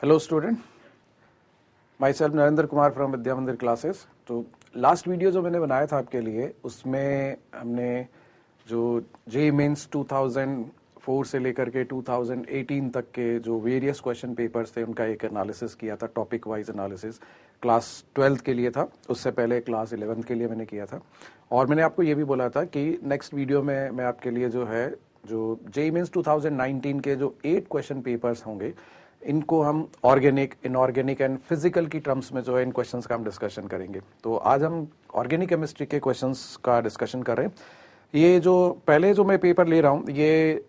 Hello student, myself Narendra Kumar from Vidya Mandir classes. तो last video जो मैंने बनाया था आपके लिए, उसमें हमने जो जेईई मेंस 2004 से लेकर के 2018 तक के जो वेरियस क्वेश्चन पेपर्स थे उनका एक एनालिसिस किया था, topic wise analysis. Class 12th के लिए था, उससे पहले क्लास 11th के लिए मैंने किया था। और मैंने आपको ये भी बोला था कि नेक्स्ट वीडियो में मैं आपके लिए जो जेईई मेंस 2019 के जो 8 क्वेश्चन पेपर्स होंगे, इनको हम ऑर्गेनिक, इनऑर्गेनिक एंड फिजिकल की टर्म्स में जो है इन क्वेश्चंस का हम डिस्कशन करेंगे। तो आज हम ऑर्गेनिक केमिस्ट्री के क्वेश्चंस का डिस्कशन कर रहे हैं। ये जो पहले जो मैं पेपर ले रहा हूँ ये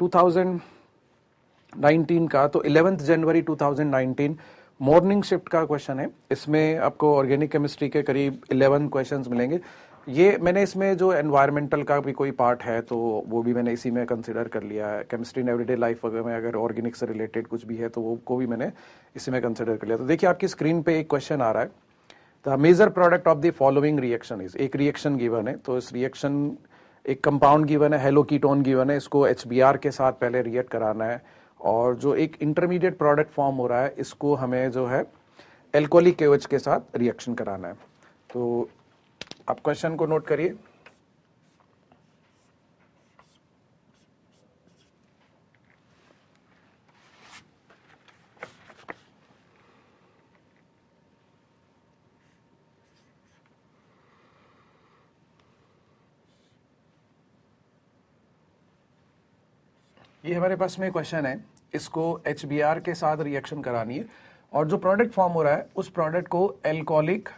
2019 का, तो 11 जनवरी 2019 मॉर्निंग शिफ्ट का क्वेश्चन है। इसमें आपको ऑर्गेनिक केमिस्ट्री के करीब 11 क्वेश्चंस मिलेंगे। ये मैंने इसमें जो एनवायरमेंटल का भी कोई पार्ट है तो वो भी मैंने इसी में कंसिडर कर लिया है। केमिस्ट्री इन एवरीडे लाइफ वगैरह में अगर ऑर्गेनिक से रिलेटेड कुछ भी है तो वो को भी मैंने इसी में कंसिडर कर लिया। तो देखिए आपकी स्क्रीन पे एक क्वेश्चन आ रहा है, the major product of the following reaction is. एक रिएक्शन गिवन है, तो इस रिएक्शन एक कंपाउंड गिवन है, हेलो कीटोन गिवन है, इसको HBr के साथ पहले रिएक्ट कराना है और जो एक इंटरमीडिएट प्रोडक्ट फॉर्म हो रहा है इसको हमें जो है एल्कोहलिक KOH के साथ रिएक्शन कराना है। तो आप क्वेश्चन को नोट करिए। ये हमारे पास में क्वेश्चन है, इसको HBr के साथ रिएक्शन करानी है और जो प्रोडक्ट फॉर्म हो रहा है उस प्रोडक्ट को एल्कोहलिक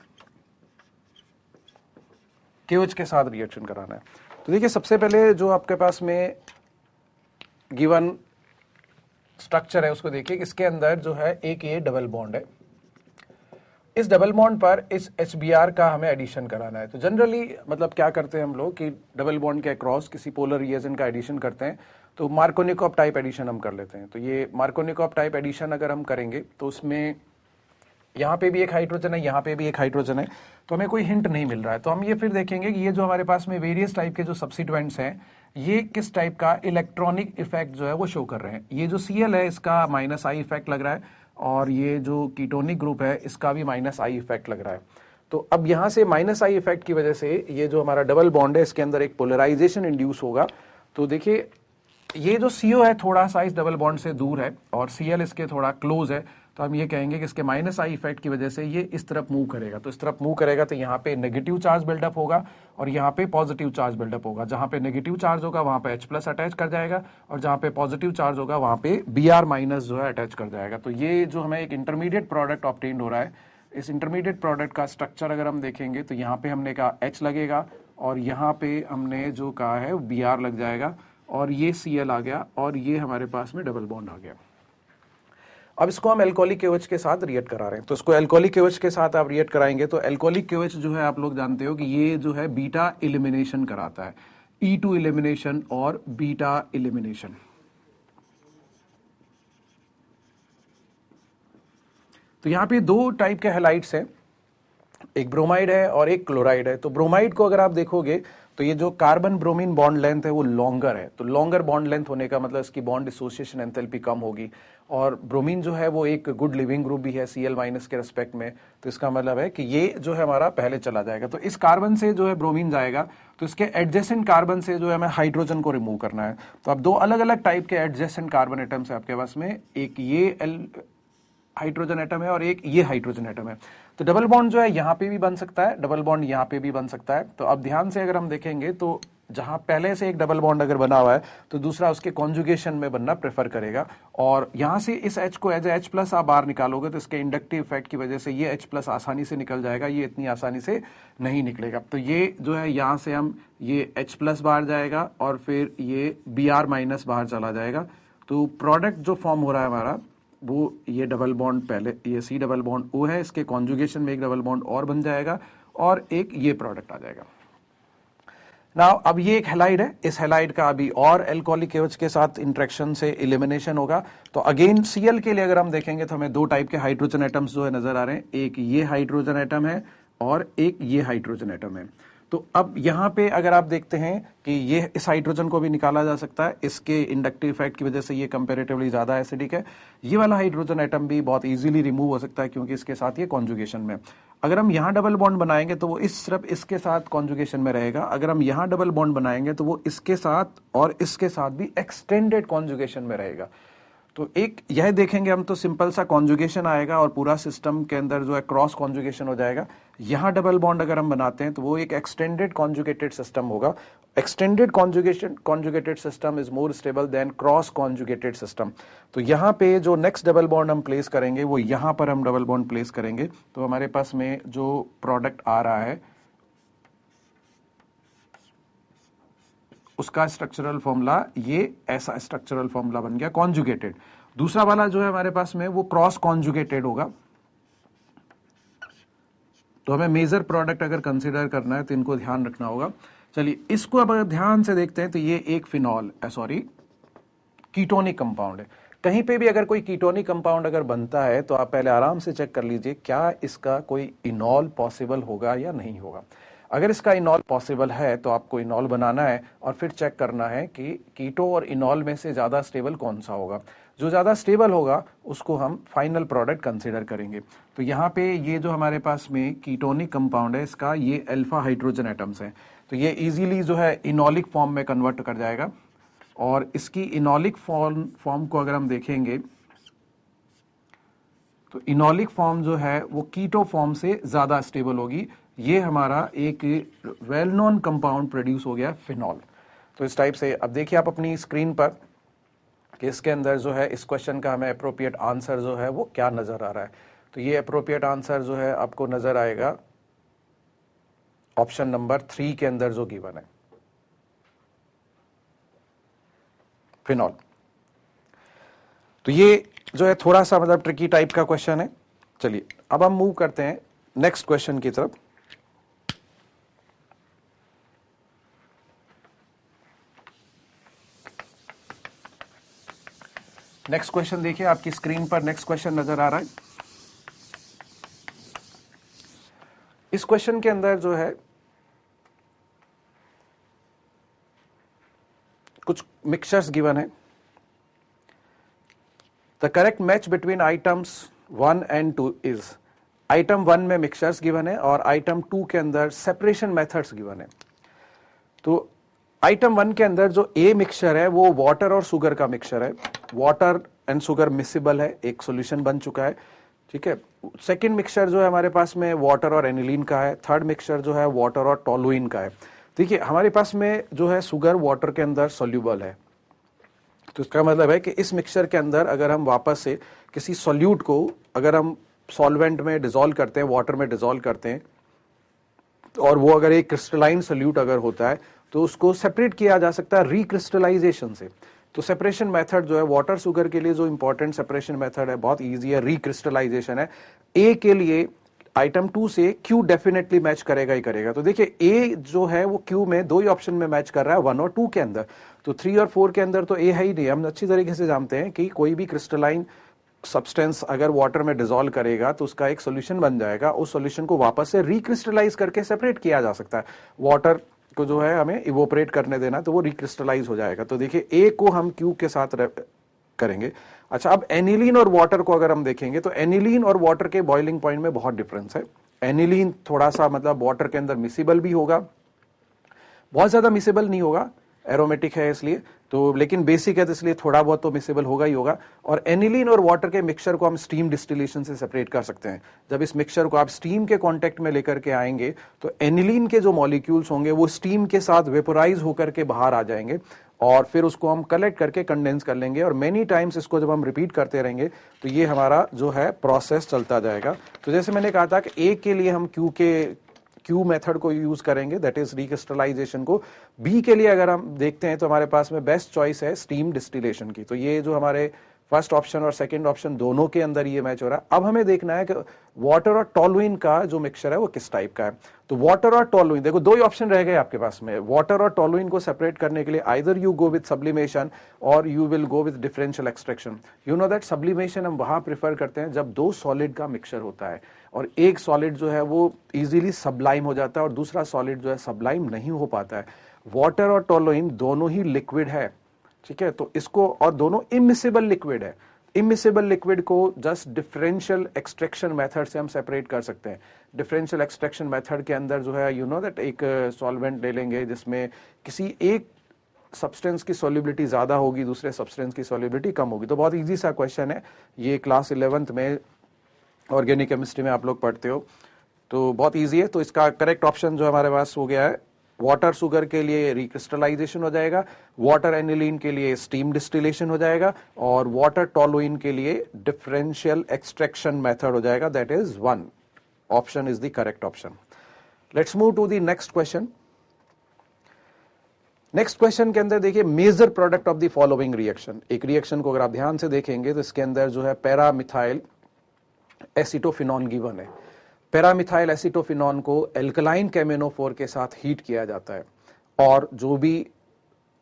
KOH के साथ रिएक्शन कराना है। तो देखिए सबसे पहले जो आपके पास में गिवन स्ट्रक्चर है उसको देखिए। इसके अंदर जो है एक ये डबल बॉन्ड है, इस डबल बॉन्ड पर इस HBr का हमें एडिशन कराना है। तो जनरली मतलब क्या करते हैं हम लोग कि डबल बॉन्ड के अक्रॉस किसी पोलर रिएजेंट का एडिशन करते हैं तो मार्कोनिकॉफ टाइप एडिशन हम कर लेते हैं। तो ये मार्कोनिकॉफ टाइप एडिशन अगर हम करेंगे तो उसमें यहाँ पे भी एक हाइड्रोजन है, यहाँ पे भी एक हाइड्रोजन है, तो हमें कोई हिंट नहीं मिल रहा है। तो हम ये फिर देखेंगे कि ये जो हमारे पास में वेरियस टाइप के जो सब्स्टिट्यूएंट्स हैं ये किस टाइप का इलेक्ट्रॉनिक इफेक्ट जो है वो शो कर रहे हैं। ये जो Cl है इसका -I इफेक्ट लग रहा है और ये जो कीटोनिक ग्रुप है इसका भी -I इफेक्ट लग रहा है। तो अब यहाँ से -I इफेक्ट की वजह से ये जो हमारा डबल बॉन्ड है इसके अंदर एक पोलराइजेशन इंड्यूस होगा। तो देखिए ये जो CO है थोड़ा सा इस डबल बॉन्ड से दूर है और Cl इसके थोड़ा क्लोज है, तो हम ये कहेंगे कि इसके -I इफेक्ट की वजह से ये इस तरफ मूव करेगा। तो इस तरफ मूव करेगा तो यहाँ पे नेगेटिव चार्ज बिल्डअप होगा और यहाँ पे पॉजिटिव चार्ज बिल्डअप होगा। जहाँ पे नेगेटिव चार्ज होगा वहाँ पे H+ अटैच कर जाएगा और जहाँ पे पॉजिटिव चार्ज होगा वहाँ पे Br- जो है अटैच कर जाएगा। तो ये जो हमें एक इंटरमीडिएट प्रोडक्ट ऑब्टेन्ड हो रहा है, इस इंटरमीडिएट प्रोडक्ट का स्ट्रक्चर अगर हम देखेंगे तो यहाँ पे हमने कहा H लगेगा और यहाँ पे हमने जो कहा है Br लग जाएगा और ये Cl आ गया और ये हमारे पास में डबल बॉन्ड आ गया। अब इसको हम एल्कोहलिक KOH के साथ रिएक्ट करा रहे हैं। तो इसको एल्कोहलिक KOH के साथ आप रिएक्ट कराएंगे तो एल्कोहलिक KOH जो है आप लोग जानते हो कि ये जो है बीटा एलिमिनेशन कराता है, E2 एलिमिनेशन और बीटा एलिमिनेशन। तो यहाँ पे दो टाइप के हैलाइड्स हैं, एक ब्रोमाइड है और एक क्लोराइड है। तो ब्रोमाइड को अगर आप देखोगे तो ये जो कार्बन ब्रोमीन बॉन्ड लेंथ है वो लॉन्गर है। तो लॉन्गर बॉन्ड लेंथ होने का मतलब इसकी बॉन्ड डिसोसिएशन एंथैल्पी कम होगी और ब्रोमीन जो है वो एक गुड लिविंग ग्रुप भी है Cl- के रेस्पेक्ट में। तो इसका मतलब है कि ये जो है हमारा पहले चला जाएगा। तो इस कार्बन से जो है ब्रोमीन जाएगा तो इसके एडजेसेंट कार्बन से जो है हमें हाइड्रोजन को रिमूव करना है। तो अब दो अलग अलग टाइप के एडजेसेंट कार्बन एटम्स है आपके पास में, एक ये हाइड्रोजन एटम है और एक ये हाइड्रोजन एटम है। तो डबल बॉन्ड जो है यहाँ पे भी बन सकता है, डबल बॉन्ड यहाँ पे भी बन सकता है। तो अब ध्यान से अगर हम देखेंगे तो जहां पहले से एक डबल बॉन्ड अगर बना हुआ है तो दूसरा उसके कॉन्जुगेशन में बनना प्रेफर करेगा और यहां से इस H को एज H+ आप बाहर निकालोगे तो इसके इंडक्टिव इफेक्ट की वजह से ये H+ आसानी से निकल जाएगा, ये इतनी आसानी से नहीं निकलेगा। तो ये जो है यहां से हम ये H+ बाहर जाएगा और फिर ये Br- बाहर चला जाएगा। तो प्रोडक्ट जो फॉर्म हो रहा है हमारा वो ये डबल बॉन्ड, पहले ये C डबल बॉन्ड O है, इसके कॉन्जुगेशन में एक डबल बॉन्ड और बन जाएगा और एक ये प्रोडक्ट आ जाएगा। नाउ अब ये एक हैलाइड है, इस हैलाइड का अभी और एल्कोहलिक KOH के साथ इंटरेक्शन से एलिमिनेशन होगा। तो अगेन Cl के लिए अगर हम देखेंगे तो हमें दो टाइप के हाइड्रोजन एटम्स जो है नजर आ रहे हैं, एक ये हाइड्रोजन एटम है और एक ये हाइड्रोजन एटम है। तो अब यहाँ पे अगर आप देखते हैं कि ये इस हाइड्रोजन को भी निकाला जा सकता है, इसके इंडक्टिव इफेक्ट की वजह से ये कंपैरेटिवली ज्यादा एसिडिक है। ये वाला हाइड्रोजन एटम भी बहुत इजीली रिमूव हो सकता है क्योंकि इसके साथ ये कॉन्जुगेशन में। अगर हम यहाँ डबल बॉन्ड बनाएंगे तो वो इस सिर्फ इसके साथ कॉन्जुगेशन में रहेगा। अगर हम यहाँ डबल बॉन्ड बनाएंगे तो वो इसके साथ और इसके साथ भी एक्सटेंडेड कॉन्जुगेशन में रहेगा। तो एक यह देखेंगे हम तो सिंपल सा कॉन्जुगेशन आएगा और पूरा सिस्टम के अंदर जो है क्रॉस कॉन्जुगेशन हो जाएगा। यहाँ डबल बॉन्ड अगर हम बनाते हैं तो वो एक एक्सटेंडेड कॉन्जुगेटेड सिस्टम होगा। Extended conjugated system is more stable then cross conjugated system. तो यहाँ पे जो नेक्स्ट डबल बॉन्ड हम प्लेस करेंगे वो यहाँ पर हम डबल बॉन्ड प्लेस करेंगे। तो हमारे पास में जो प्रोडक्ट आ रहा है उसका स्ट्रक्चरल फॉर्मूला ये ऐसा स्ट्रक्चरल फॉर्मूला बन गया कॉन्जुगेटेड। दूसरा वाला जो है हमारे पास में वो क्रॉस कॉन्जुगेटेड होगा। तो हमें मेजर प्रोडक्ट अगर कंसीडर करना है तो इनको ध्यान रखना होगा। चलिए इसको अब अगर ध्यान से देखते हैं तो ये एक फिनॉल कीटोनिक कंपाउंड है। कहीं पे भी अगर कोई कीटोनिक कंपाउंड अगर बनता है तो आप पहले आराम से चेक कर लीजिए क्या इसका कोई इनॉल पॉसिबल होगा या नहीं होगा। अगर इसका इनॉल पॉसिबल है तो आपको इनॉल बनाना है और फिर चेक करना है कि कीटो और इनॉल में से ज्यादा स्टेबल कौन सा होगा। जो ज्यादा स्टेबल होगा उसको हम फाइनल प्रोडक्ट कंसीडर करेंगे। तो यहाँ पे ये जो हमारे पास में कीटोनिक कंपाउंड है इसका ये अल्फा हाइड्रोजन एटम्स हैं। तो ये इजीली जो है इनॉलिक फॉर्म में कन्वर्ट कर जाएगा और इसकी इनॉलिक फॉर्म को अगर हम देखेंगे तो इनॉलिक फॉर्म जो है वो कीटो फॉर्म से ज्यादा स्टेबल होगी। ये हमारा एक वेल नोन कंपाउंड प्रोड्यूस हो गया फिनॉल। तो इस टाइप से अब देखिए आप अपनी स्क्रीन पर कि इसके अंदर जो है इस क्वेश्चन का हमें अप्रोप्रिएट आंसर जो है वो क्या नजर आ रहा है। तो ये अप्रोप्रिएट आंसर जो है आपको नजर आएगा ऑप्शन नंबर 3 के अंदर जो गिवन है, फिनॉल। तो ये जो है थोड़ा सा मतलब ट्रिकी टाइप का क्वेश्चन है। चलिए अब हम मूव करते हैं नेक्स्ट क्वेश्चन की तरफ। नेक्स्ट क्वेश्चन देखिए आपकी स्क्रीन पर नेक्स्ट क्वेश्चन नजर आ रहा है। इस क्वेश्चन के अंदर जो है कुछ मिक्सचर्स गिवन है। The correct match between items 1 and 2 is. Item 1 में मिक्सचर्स गिवन है और आइटम 2 के अंदर सेपरेशन मेथड्स गिवन है। तो आइटम 1 के अंदर जो ए मिक्सचर है वो वाटर और शुगर का मिक्सचर है। वाटर एंड शुगर मिसिबल है, एक सॉल्यूशन बन चुका है, ठीक है। सेकंड मिक्सचर जो है हमारे पास में वाटर और एनिलीन का है। थर्ड मिक्सचर जो है वाटर और टोलुइन का है। देखिए हमारे पास में जो है शुगर वाटर के अंदर सोल्यूबल है। तो इसका मतलब है कि इस मिक्सचर के अंदर अगर हम वापस से किसी सॉल्यूट को अगर हम सॉल्वेंट में डिसॉल्व करते हैं, वाटर में डिसॉल्व करते हैं और वो अगर एक क्रिस्टलाइन सोल्यूट अगर होता है तो उसको सेपरेट किया जा सकता है रिक्रिस्टलाइजेशन से। तो सेपरेशन मेथड जो है वाटर शुगर के लिए जो इंपॉर्टेंट सेपरेशन मेथड है बहुत इजी है, रिक्रिस्टलाइजेशन है। ए के लिए आइटम 2 से क्यू डेफिनेटली मैच करेगा ही करेगा। तो देखिए ए जो है वो क्यू में दो ही ऑप्शन में मैच कर रहा है, 1 और 2 के अंदर। तो 3 और 4 के अंदर तो ए है ही नहीं। हम अच्छी तरीके से जानते हैं कि कोई भी क्रिस्टलाइन सब्सटेंस अगर वाटर में डिसॉल्व करेगा तो उसका एक सॉल्यूशन बन जाएगा। उस सॉल्यूशन को वापस से रिक्रिस्टलाइज करके सेपरेट किया जा सकता है। वाटर को जो है हमें इवोपरेट करने देना तो वो रिक्रिस्टलाइज हो जाएगा। तो देखिए ए को हम क्यू के साथ करेंगे। अच्छा, अब एनिलीन और वाटर को अगर हम देखेंगे तो एनिलीन और वाटर के बॉइलिंग पॉइंट में बहुत डिफरेंस है। एनिलीन थोड़ा सा मतलब वाटर के अंदर मिसिबल भी होगा, बहुत ज्यादा मिसिबल नहीं होगा, एरोमेटिक है इसलिए तो, लेकिन बेसिक है तो इसलिए थोड़ा बहुत तो मिसिबल होगा ही होगा। और एनिलीन और वाटर के मिक्सचर को हम स्टीम डिस्टिलेशन से सेपरेट कर सकते हैं। जब इस मिक्सचर को आप स्टीम के कांटेक्ट में लेकर के आएंगे तो एनिलीन के जो मॉलिक्यूल्स होंगे वो स्टीम के साथ वेपोराइज होकर के बाहर आ जाएंगे और फिर उसको हम कलेक्ट करके कंडेंस कर लेंगे और मेनी टाइम्स इसको जब हम रिपीट करते रहेंगे तो ये हमारा जो है प्रोसेस चलता जाएगा। तो जैसे मैंने कहा था कि ए के लिए हम क्यू मेथड को यूज करेंगे, दैट इज रिक्रिस्टलाइजेशन को। बी के लिए अगर हम देखते हैं तो हमारे पास में बेस्ट चॉइस है स्टीम डिस्टिलेशन की। तो ये जो हमारे फर्स्ट ऑप्शन और सेकंड ऑप्शन दोनों के अंदर ये मैच हो रहा है। अब हमें देखना है कि वाटर और टोलुइन का जो मिक्सचर है वो किस टाइप का है। तो वाटर और टोलुइन, देखो दो ही ऑप्शन रह गए आपके पास में। वाटर और टोलुइन को सेपरेट करने के लिए either you go with sublimation और you will go with differential extraction. You know that sublimation हम वहां प्रेफर करते हैं जब दो सॉलिड का मिक्सचर होता है और एक सॉलिड जो है वो इजीली सब्लाइम हो जाता है और दूसरा सॉलिड जो है सब्लाइम नहीं हो पाता है। वाटर और टोलुइन दोनों ही लिक्विड है, ठीक है, तो इसको, और दोनों इमिसिबल लिक्विड है। इमिसिबल लिक्विड को जस्ट डिफरेंशियल एक्सट्रैक्शन मेथड से हम सेपरेट कर सकते हैं। डिफरेंशियल एक्सट्रैक्शन मेथड के अंदर जो है, यू नो दैट, एक सॉल्वेंट ले लेंगे जिसमें किसी एक सब्सटेंस की सॉल्युबिलिटी ज्यादा होगी, दूसरे सब्सटेंस की सॉल्युबिलिटी कम होगी। तो बहुत इजी सा क्वेश्चन है ये, क्लास 11th में ऑर्गेनिक केमिस्ट्री में आप लोग पढ़ते हो, तो बहुत इजी है। तो इसका करेक्ट ऑप्शन जो हमारे पास हो गया है, वाटर शुगर के लिए रिक्रिस्टलाइजेशन हो जाएगा, वाटर एनिलीन के लिए स्टीम डिस्टिलेशन हो जाएगा, और वाटर टोलुइन के लिए डिफरेंशियल एक्सट्रैक्शन मेथड हो जाएगा। That is 1 option is the correct option. Let's move to the next question. Next question के अंदर देखिए, major product of the following reaction. एक रिएक्शन को अगर आप ध्यान से देखेंगे तो इसके अंदर जो है पैरामिथाइल एसिटोफिनॉन गिवन है। पैरामिथाइल एसिटोफिनॉन को एल्कलाइन केमेनोफोर के साथ हीट किया जाता है और जो भी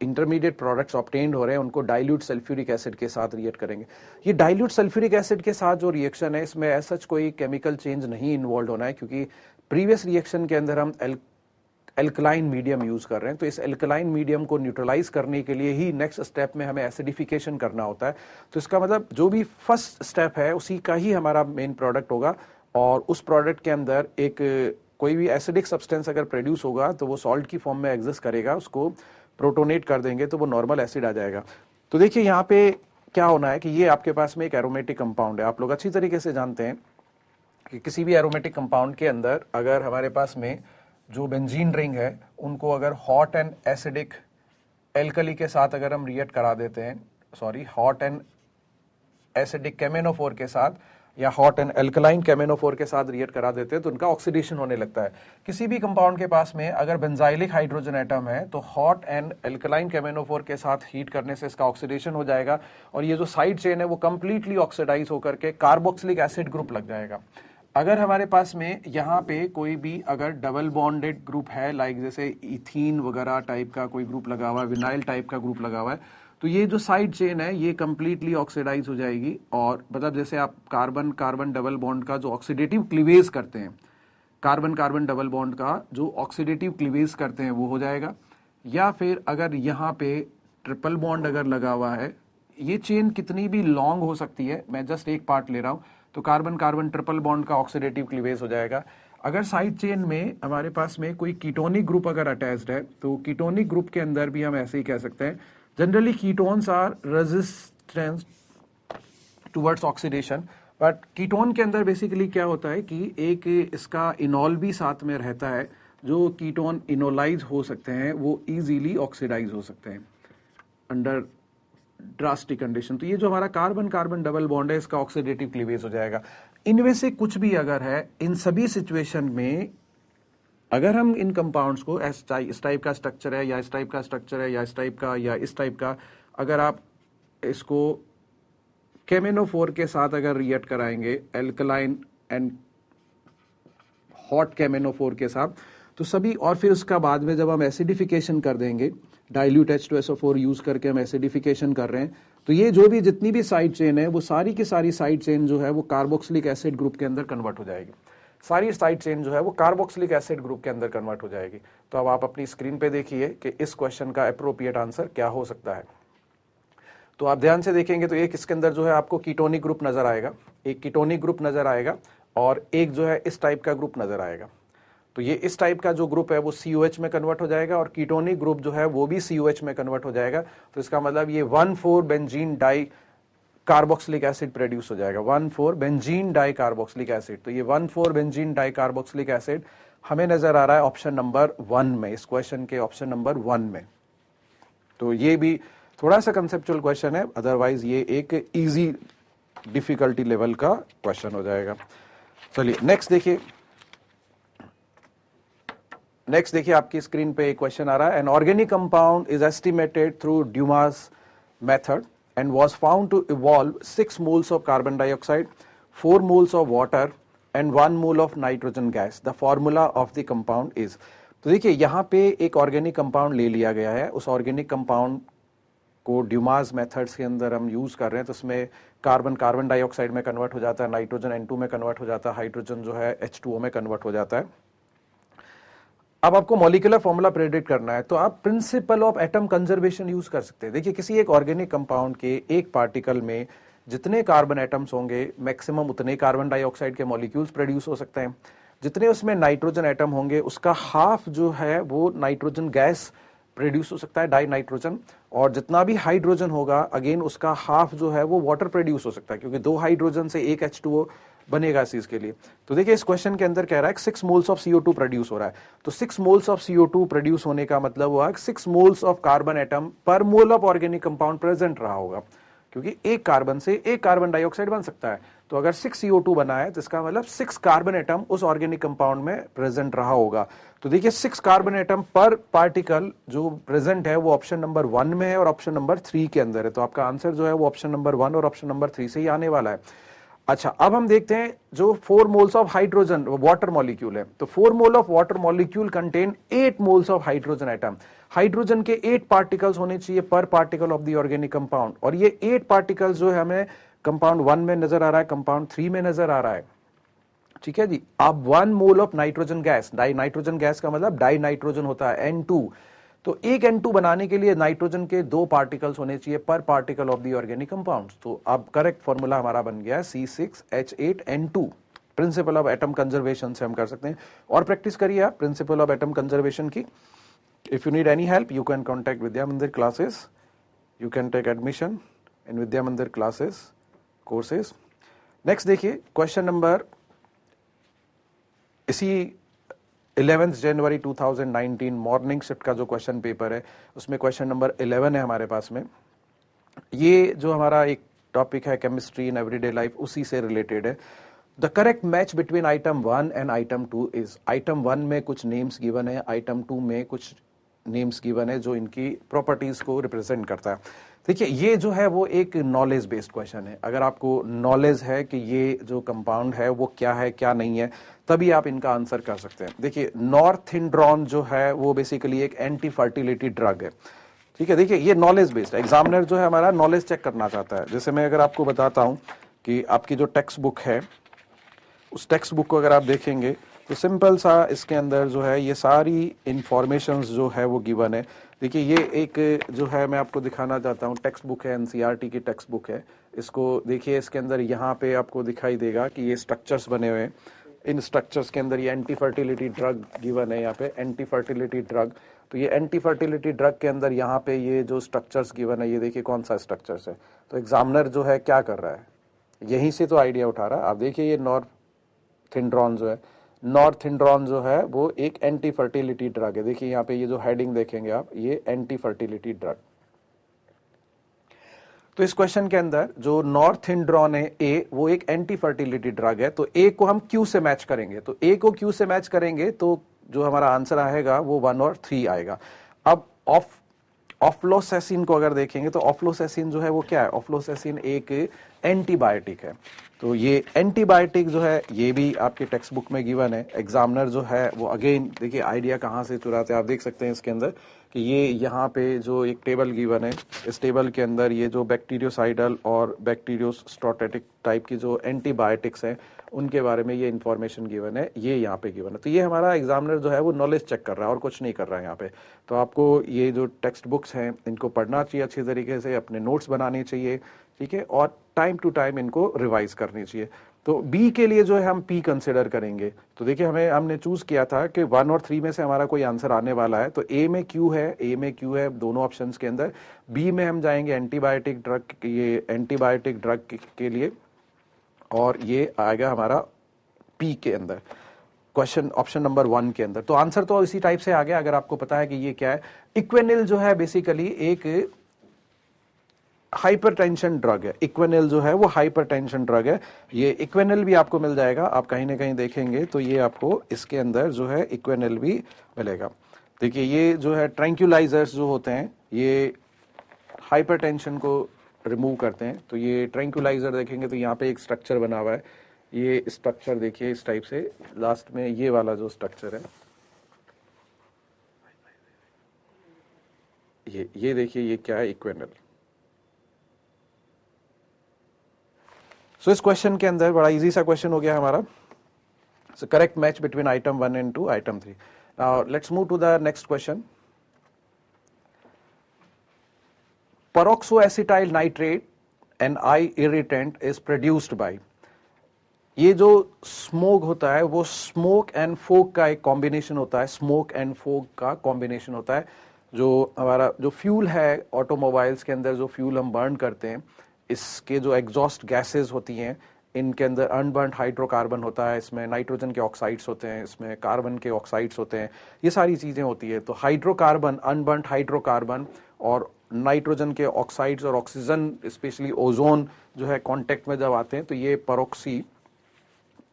इंटरमीडिएट प्रोडक्ट्स ऑब्टेन्ड हो रहे हैं उनको डाइल्यूट सल्फ्यूरिक एसिड के साथ रिएक्ट करेंगे। ये डाइल्यूट सल्फ्यूरिक एसिड के साथ जो रिएक्शन है इसमें ऐसा कोई केमिकल चेंज नहीं इन्वॉल्व होना है, क्योंकि प्रीवियस रिएक्शन के अंदर हम एल्कलाइन मीडियम यूज कर रहे हैं। तो इस एल्कलाइन मीडियम को न्यूट्रलाइज करने के लिए ही नेक्स्ट स्टेप में हमें एसिडिफिकेशन करना होता है। तो इसका मतलब जो भी फर्स्ट स्टेप है उसी का ही हमारा मेन प्रोडक्ट होगा, और उस प्रोडक्ट के अंदर एक कोई भी एसिडिक सब्सटेंस अगर प्रोड्यूस होगा तो वो सॉल्ट की फॉर्म में एग्जिस्ट करेगा, उसको प्रोटोनेट कर देंगे तो वो नॉर्मल एसिड आ जाएगा। तो देखिए यहाँ पे क्या होना है कि ये आपके पास में एक एरोमेटिक कंपाउंड है। आप लोग अच्छी तरीके से जानते हैं कि किसी भी एरोमेटिक कंपाउंड के अंदर अगर हमारे पास में जो बेंजीन रिंग है उनको अगर हॉट एंड एसिडिक एल्कली के साथ अगर हम रिएक्ट करा देते हैं, हॉट एंड एसिडिक केमेनोफोर के साथ या हॉट एंड एल्कलाइन केमेनोफोर के साथ रिएक्ट करा देते हैं तो उनका ऑक्सीडेशन होने लगता है। किसी भी कंपाउंड के पास में अगर बेंजाइलिक हाइड्रोजन एटम है तो हॉट एंड एल्कलाइन केमेनोफोर के साथ हीट करने से इसका ऑक्सीडेशन हो जाएगा और ये जो साइड चेन है वो कंप्लीटली ऑक्सीडाइज होकर के कार्बोक्सिलिक एसिड ग्रुप लग जाएगा। अगर हमारे पास में यहाँ पे कोई भी अगर डबल बॉन्डेड ग्रुप है, लाइक जैसे इथीन वगैरह टाइप का कोई ग्रुप लगा हुआ है, विनाइल टाइप का ग्रुप लगा हुआ है, तो ये जो साइड चेन है ये कंप्लीटली ऑक्सीडाइज हो जाएगी। और मतलब जैसे आप कार्बन कार्बन डबल बॉन्ड का जो ऑक्सीडेटिव क्लीवेज करते हैं, कार्बन कार्बन डबल बॉन्ड का जो ऑक्सीडेटिव क्लीवेज करते हैं वो हो जाएगा। या फिर अगर यहाँ पे ट्रिपल बॉन्ड अगर लगा हुआ है, ये चेन कितनी भी लॉन्ग हो सकती है, मैं जस्ट एक पार्ट ले रहा हूं, तो कार्बन कार्बन ट्रिपल बॉन्ड का ऑक्सीडेटिव क्लीवेज हो जाएगा। अगर साइड चेन में हमारे पास में कोई कीटोनिक ग्रुप अगर अटैच्ड है तो कीटोनिक ग्रुप के अंदर भी हम ऐसे ही कह सकते हैं, generally ketones are resistance towards oxidation, but ketone के अंदर बेसिकली क्या होता है कि एक इसका इनॉल भी साथ में रहता है। जो कीटोन इनोलाइज हो सकते हैं वो इजीली ऑक्सीडाइज हो सकते हैं अंडर ड्रास्टिक कंडीशन। तो ये जो हमारा कार्बन कार्बन डबल बॉन्ड है इसका ऑक्सीडेटिव क्लीवेज हो जाएगा। इनमें से कुछ भी अगर है, इन सभी सिचुएशन में अगर हम इन कंपाउंड्स को इस टाइप का स्ट्रक्चर है या इस टाइप का स्ट्रक्चर है या इस टाइप का या इस टाइप का, अगर आप इसको केमेनोफोर के साथ अगर रिएक्ट कराएंगे एल्कलाइन एंड हॉट केमेनोफोर के साथ, तो सभी, और फिर उसका बाद में जब हम एसिडिफिकेशन कर देंगे, डाइल्यूट H2SO4 यूज करके हम एसिडिफिकेशन कर रहे हैं, तो ये जो भी जितनी भी साइड चेन है वो सारी की सारी साइड चेन जो है वो कार्बोक्सिलिक एसिड ग्रुप के अंदर कन्वर्ट हो जाएगी। सारी साइड चेन जो है वो कार्बोक्सिलिक एसिड ग्रुप के अंदर कन्वर्ट हो जाएगी। तो अब आप अपनी स्क्रीन पे देखिए कि इस क्वेश्चन का अप्रोप्रिएट आंसर क्या हो सकता है। तो आप ध्यान से देखेंगे तो एक इसके अंदर जो है आपको कीटोनिक ग्रुप नजर आएगा, एक कीटोनिक ग्रुप नजर आएगा और एक जो है इस टाइप का ग्रुप नजर आएगा। तो ये इस टाइप का जो ग्रुप है वो COH में कन्वर्ट हो जाएगा और कीटोनिक ग्रुप जो है वो भी COH में कन्वर्ट हो जाएगा। तो इसका मतलब ये 1,4 benzene di carboxylic acid produce हो जाएगा, 1,4 बेंजीन डाई कार्बोक्सिलिक एसिड। तो ये 1,4 बेंजीन डाई कार्बोक्सिलिक एसिड हमें नजर आ रहा है ऑप्शन नंबर 1 में, इस क्वेश्चन के ऑप्शन नंबर 1 में। तो ये भी थोड़ा सा कंसेप्चुअल क्वेश्चन है, अदरवाइज ये एक इजी डिफिकल्टी लेवल का क्वेश्चन हो जाएगा। चलिए नेक्स्ट देखिए आपकी स्क्रीन पे एक क्वेश्चन आ रहा है। An organic compound is estimated through Dumas method and was found to evolve 6 moles of carbon dioxide, 4 moles of water and 1 mole of nitrogen gas. The formula of the compound is. तो देखिए यहाँ पे एक organic compound ले लिया गया है, उस ऑर्गेनिक कंपाउंड को ड्यूमास मेथड्स के अंदर हम यूज कर रहे हैं, तो उसमें कार्बन डाइऑक्साइड में कन्वर्ट हो जाता है, नाइट्रोजन N2 में कन्वर्ट हो जाता है, हाइड्रोजन जो है H2O में कन्वर्ट हो जाता है। अब आपको मॉलिक्यूलर फॉर्मूला प्रेडिक्ट करना है, तो आप principle of atom conservation use कर सकते हैं। देखिए किसी एक ऑर्गेनिक कंपाउंड के एक पार्टिकल में जितने कार्बन एटम्स होंगे मैक्सिमम उतने कार्बन डाइऑक्साइड के मॉलिक्यूल्स प्रोड्यूस हो सकते हैं। जितने उसमें नाइट्रोजन एटम होंगे उसका हाफ जो है वो नाइट्रोजन गैस प्रोड्यूस हो सकता है, डाई नाइट्रोजन, और जितना भी हाइड्रोजन होगा अगेन उसका हाफ जो है वो वाटर प्रोड्यूस हो सकता है, क्योंकि 2 हाइड्रोजन से 1 H2O बनेगा इस चीज के लिए। तो देखिए इस क्वेश्चन के अंदर कह रहा है 6 मोल्स ऑफ CO2 प्रोड्यूस हो रहा है, तो 6 मोल्स ऑफ CO2 प्रोड्यूस होने का मतलब हुआ 6 मोल्स ऑफ कार्बन एटम पर mole of organic compound present रहा होगा, क्योंकि एक कार्बन से एक कार्बन डाइऑक्साइड बन सकता है। तो अगर 6 CO2 बना है तो इसका मतलब 6 कार्बन एटम उस ऑर्गेनिक कंपाउंड में प्रेजेंट रहा होगा। तो देखिए 6 कार्बन एटम पर पार्टिकल जो प्रेजेंट है वो ऑप्शन नंबर 1 में है और ऑप्शन नंबर 3 के अंदर है। तो आपका आंसर जो है वो ऑप्शन नंबर 1 और ऑप्शन नंबर 3 से ही आने वाला है। अच्छा, अब हम देखते हैं जो 4 moles of hydrogen water molecule है, तो 4 mole of water molecule contain 8 moles of hydrogen atom. Hydrogen के 8 पार्टिकल्स होने चाहिए पर particle of the organic compound, और ये 8 पार्टिकल्स जो है हमें कंपाउंड 1 में नजर आ रहा है, कंपाउंड 3 में नजर आ रहा है। ठीक है जी। अब 1 mole of nitrogen gas, die nitrogen gas का मतलब डाई नाइट्रोजन होता है N2, तो एक N2 बनाने के लिए नाइट्रोजन के 2 पार्टिकल्स होने चाहिए पर particle of the organic compound. तो अब करेक्ट फॉर्मूला हमारा बन गया C6H8N2। Principal of atom conservation से हम कर सकते हैं, और प्रैक्टिस करिए आप प्रिंसिपल ऑफ एटम कंजर्वेशन की। If you need any help you can contact Vidya Mandir classes, you can take admission in Vidya Mandir classes courses. Next देखिए क्वेश्चन नंबर, इसी 11 जनवरी 2019 मॉर्निंग शिफ्ट का जो क्वेश्चन पेपर है उसमें क्वेश्चन नंबर 11 है हमारे पास में। ये जो हमारा एक टॉपिक है केमिस्ट्री इन एवरीडे लाइफ, उसी से रिलेटेड है। The correct match between item 1 and item 2 is. Item 1 में कुछ नेम्स गिवन है, आइटम 2 में कुछ नेम्स गिवन है जो इनकी प्रॉपर्टीज को रिप्रेजेंट करता है। देखिए ये जो है वो एक नॉलेज बेस्ड क्वेश्चन है। अगर आपको नॉलेज है कि ये जो कंपाउंड है वो क्या है क्या नहीं है, तभी आप इनका आंसर कर सकते हैं। देखिए नॉर्थिंड्रॉन जो है वो बेसिकली एक एंटी फर्टिलिटी ड्रग है। ठीक है, देखिए ये नॉलेज बेस्ड है। एग्जामिनर जो है हमारा नॉलेज चेक करना चाहता है। जैसे मैं अगर आपको बताता हूं कि आपकी जो टेक्स्ट बुक है, उस टेक्स्ट बुक को अगर आप देखेंगे तो सिंपल सा इसके अंदर जो है ये सारी इंफॉर्मेशन जो है वो गिवन है। देखिए ये एक जो है मैं आपको दिखाना चाहता हूँ, टेक्स्ट बुक है, NCERT की टेक्स्ट बुक है। इसको देखिए, इसके अंदर यहाँ पे आपको दिखाई देगा कि ये स्ट्रक्चर्स बने हुए हैं। इन स्ट्रक्चर्स के अंदर ये एंटी फर्टिलिटी ड्रग गिवन है, यहाँ पे एंटी फर्टिलिटी ड्रग। तो ये एंटी फर्टिलिटी ड्रग के अंदर यहाँ पे ये जो स्ट्रक्चर्स गिवन है, ये देखिए कौन सा स्ट्रक्चर्स है। तो एग्जामिनर जो है क्या कर रहा है, यहीं से तो आइडिया उठा रहा है। आप देखिए ये नॉर्थिंड्रॉन जो है, नॉर्थिंड्रॉन जो है वो एक एंटी फर्टिलिटी ड्रग है। देखिए यहाँ पे ये जो हेडिंग देखेंगे आप, ये एंटी फर्टिलिटी ड्रग। तो इस क्वेश्चन के अंदर जो नॉर्थिंड्रॉन है ए, वो एक एंटी फर्टिलिटी ड्रग है। तो ए को हम क्यू से मैच करेंगे, तो ए को क्यू से मैच करेंगे तो जो हमारा आंसर आएगा वो 1 और 3 आएगा। अब ऑफ्लोसेसिन को अगर देखेंगे तो ऑफ्लोसेसिन जो है वो क्या है, ऑफ्लोसेसिन एक एंटीबायोटिक है। तो ये एंटीबायोटिक जो है ये भी आपके टेक्स्ट बुक में गिवन है। एग्जामिनर जो है वो अगेन देखिए आइडिया कहाँ से चुराते हैं, आप देख सकते हैं इसके अंदर कि ये यहाँ पे जो एक टेबल गिवन है, इस टेबल के अंदर ये जो बैक्टीरियोसाइडल और बैक्टीरियोस्टोटेटिक टाइप की जो एंटीबायोटिक्स हैं उनके बारे में ये इन्फॉर्मेशन गिवन है, ये यहाँ पे गिवन है। तो ये हमारा एग्जामिनर जो है वो नॉलेज चेक कर रहा है और कुछ नहीं कर रहा है यहाँ पे। तो आपको ये जो टेक्स्ट बुक्स हैं इनको पढ़ना चाहिए अच्छी तरीके से, अपने नोट्स बनाने चाहिए, ठीक है, और टाइम टू टाइम इनको रिवाइज करनी चाहिए। तो बी के लिए जो है हम पी कंसिडर करेंगे। तो देखिए हमने चूज किया था कि 1 और 3 में से हमारा कोई आंसर आने वाला है। तो ए में क्यू है दोनों ऑप्शंस के अंदर। बी में हम जाएंगे एंटीबायोटिक ड्रग, ये एंटीबायोटिक ड्रग के लिए, और ये आएगा हमारा पी के अंदर, क्वेश्चन ऑप्शन नंबर 1 के अंदर। तो आंसर तो इसी टाइप से आ गया। अगर आपको पता है कि ये क्या है, इक्वेनिल जो है बेसिकली एक हाइपरटेंशन ड्रग है। इक्वेनिल जो है वो हाइपरटेंशन ड्रग है। ये इक्वेनिल भी आपको मिल जाएगा, आप कहीं ना कहीं देखेंगे तो ये आपको इसके अंदर जो है इक्वेनिल भी मिलेगा। देखिए ये जो है ट्रैंक्युलाइजर्स जो होते हैं ये हाइपरटेंशन को रिमूव करते हैं तो ये ट्रैंक्विलाइजर देखेंगे तो यहाँ पे एक स्ट्रक्चर बना हुआ है, ये स्ट्रक्चर देखिए इस टाइप से, लास्ट में ये वाला जो स्ट्रक्चर है ये देखिए ये क्या है, इक्वेनल। सो इस क्वेश्चन के अंदर बड़ा इजी सा क्वेश्चन हो गया हमारा, correct match between item 1 and 2, item 3। Now let's move to the next question. Peroxoacetyl nitrate, an eye irritant, is produced by, ये जो स्मोक होता है वो स्मोक एंड फोक का एक कॉम्बिनेशन होता है, स्मोक एंड फोक का कॉम्बिनेशन होता है। जो हमारा जो फ्यूल है ऑटोमोबाइल्स के अंदर, जो फ्यूल हम बर्न करते हैं, इसके जो एग्जॉस्ट गैसेस होती हैं, इनके अंदर अनबर्न्ड हाइड्रोकार्बन होता है, इसमें नाइट्रोजन के ऑक्साइड्स होते हैं, इसमें कार्बन के ऑक्साइड्स होते हैं, ये सारी चीजें होती है। तो हाइड्रोकार्बन, अनबर्न्ड हाइड्रोकार्बन और नाइट्रोजन के ऑक्साइड्स और ऑक्सीजन, स्पेशली ओजोन जो है कांटेक्ट में जब आते हैं तो ये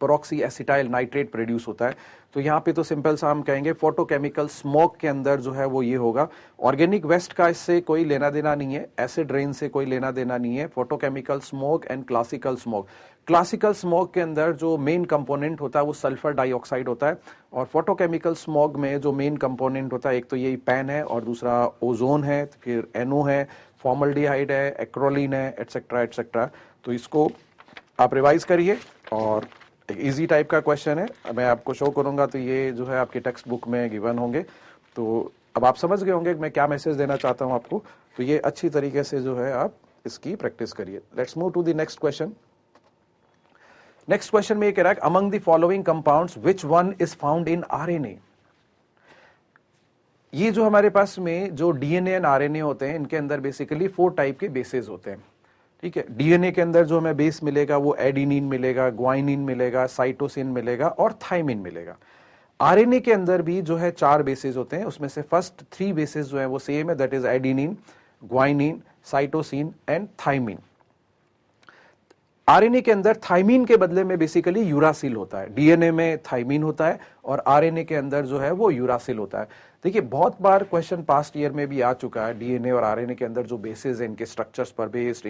पेरोक्सी एसिटाइल नाइट्रेट प्रोड्यूस होता है। तो यहाँ पे तो सिंपल सा हम कहेंगे फोटोकेमिकल स्मोक के अंदर जो है वो ये होगा। ऑर्गेनिक वेस्ट का इससे कोई लेना देना नहीं है, एसिड रेन से कोई लेना देना नहीं है। Photochemical smoke and classical smoke, classical smoke के अंदर जो मेन कंपोनेंट होता है वो सल्फर डाइऑक्साइड होता है, और फोटोकेमिकल स्मोक में जो मेन कंपोनेंट होता है एक तो यही पैन है और दूसरा ओजोन है, फिर एनओ है, फॉर्मल्डिहाइड है, एक्रोलीन है, एटसेट्रा एटसेट्रा। तो इसको आप रिवाइज करिए और एक इजी टाइप का क्वेश्चन है, मैं आपको शो करूंगा तो ये जो है आपकी टेक्स्ट बुक में गिवन होंगे। तो अब आप समझ गए होंगे कि मैं क्या मैसेज देना चाहता हूं आपको, तो ये अच्छी तरीके से जो है आप इसकी प्रैक्टिस करिए। Let's move to the next question. Next question में ये कह रहा है among the following compounds which one is found in RNA. ये जो हमारे पास में जो डीएनए एंड आरएनए होते हैं, इनके अंदर बेसिकली 4 टाइप के बेसेस होते हैं, ठीक है। डीएनए के अंदर जो हमें बेस मिलेगा वो एडिनिन मिलेगा, ग्वाइनिन मिलेगा, साइटोसिन मिलेगा और थाइमिन मिलेगा। आरएनए के अंदर भी जो है 4 बेसेस होते हैं, उसमें से फर्स्ट 3 बेसेस जो है वो सेम है, that is adenine, guanine, cytosine and thymine. RNA के अंदर थाइमिन के बदले में बेसिकली यूरासिल होता है, डीएनए में थाइमिन होता है और आरएनए के अंदर जो है वो यूरासिल होता है। देखिए बहुत बार क्वेश्चन पास्ट ईयर में भी आ चुका है, डीएनए और आरएनए के अंदर जो बेसेस हैं इनके स्ट्रक्चर्स पर बेस्ड,